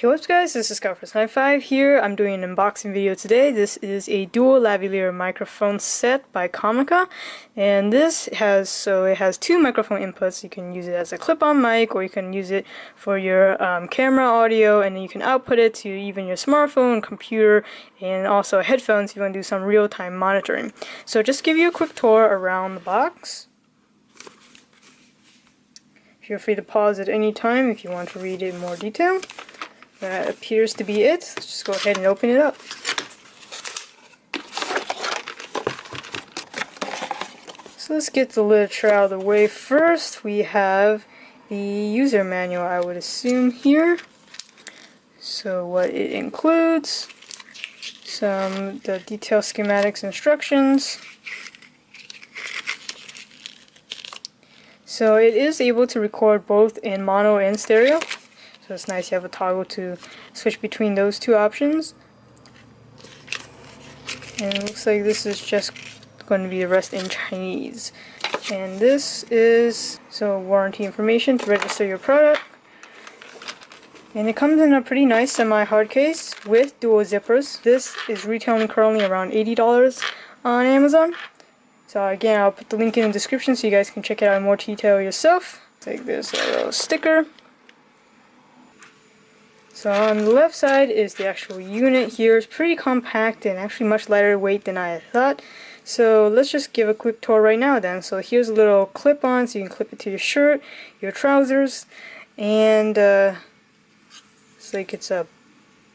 Hey, what's up guys, this is Skyforce95 here. I'm doing an unboxing video today. This is a dual lavalier microphone set by Comica, and it has two microphone inputs. You can use it as a clip-on mic, or you can use it for your camera audio, and then you can output it to even your smartphone, computer, and also headphones if you want to do some real-time monitoring. So just give you a quick tour around the box. Feel free to pause at any time if you want to read it in more detail. That appears to be it. Let's just go ahead and open it up. So let's get the literature out of the way first. We have the user manual, I would assume, here. So what it includes, the detailed schematics instructions. So it is able to record both in mono and stereo. So it's nice you have a toggle to switch between those two options. And it looks like this is just going to be the rest in Chinese. And this is warranty information to register your product. And it comes in a pretty nice semi-hard case with dual zippers. This is retailing currently around $80 on Amazon. So again, I'll put the link in the description so you guys can check it out in more detail yourself. Like this little sticker. So on the left side is the actual unit here. It's pretty compact and actually much lighter weight than I had thought. So let's just give a quick tour right now then. So here's a little clip-on, so you can clip it to your shirt, your trousers, and it's like it's a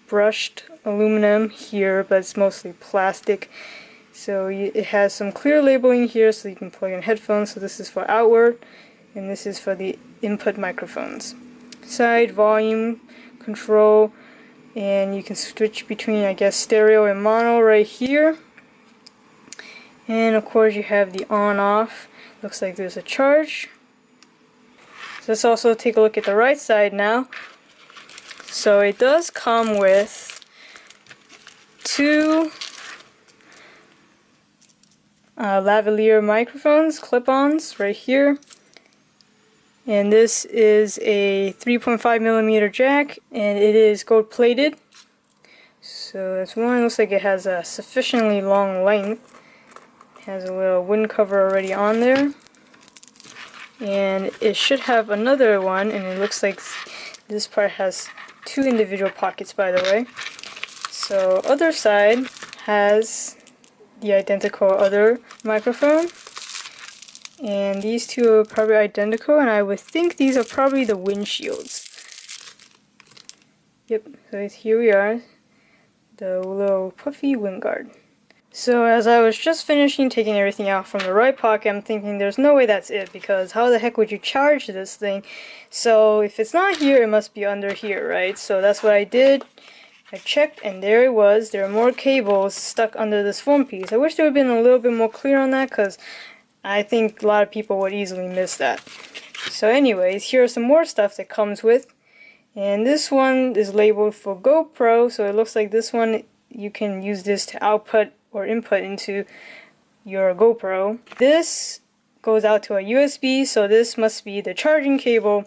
brushed aluminum here, but it's mostly plastic. So it has some clear labeling here so you can plug in headphones. So this is for outward, and this is for the input microphones. Side volume control, and you can switch between, I guess, stereo and mono right here. And of course you have the on-off. Looks like there's a charge. So let's also take a look at the right side now. So it does come with two lavalier microphones, clip-ons right here. And this is a 3.5mm jack, and it is gold plated. So that's one. Looks like it has a sufficiently long length. It has a little wind cover already on there. And it should have another one, and it looks like this part has two individual pockets, by the way. So other side has the identical other microphone. And these two are probably identical, and I would think these are probably the windshields. Yep, so here we are, the little puffy wind guard. So as I was just finishing taking everything out from the right pocket, I'm thinking there's no way that's it, because how the heck would you charge this thing? So if it's not here, it must be under here, right? So that's what I did. I checked, and there it was. There are more cables stuck under this foam piece. I wish there would have been a little bit more clear on that, because I think a lot of people would easily miss that. So anyways, here's some more stuff that comes with. And this one is labeled for GoPro, so it looks like this one, you can use this to output or input into your GoPro. This goes out to a USB, so this must be the charging cable.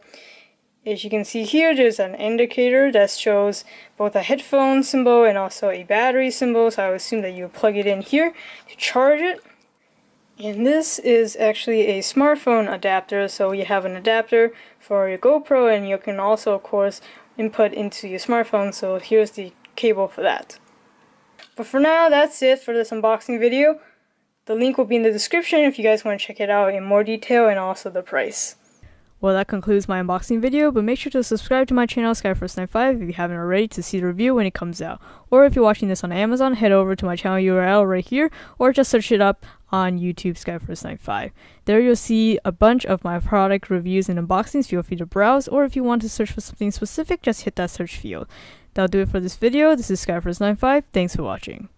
As you can see here, there's an indicator that shows both a headphone symbol and also a battery symbol, so I would assume that you would plug it in here to charge it. And this is actually a smartphone adapter, so you have an adapter for your GoPro, and you can also, of course, input into your smartphone, so here's the cable for that. But for now, that's it for this unboxing video. The link will be in the description if you guys want to check it out in more detail, and also the price. Well, that concludes my unboxing video, but make sure to subscribe to my channel, Skyforce95, if you haven't already, to see the review when it comes out. Or if you're watching this on Amazon, head over to my channel URL right here, or just search it up on YouTube, Skyforce95. There you'll see a bunch of my product reviews and unboxings. Feel free to browse, or if you want to search for something specific, just hit that search field. That'll do it for this video. This is Skyforce95. Thanks for watching.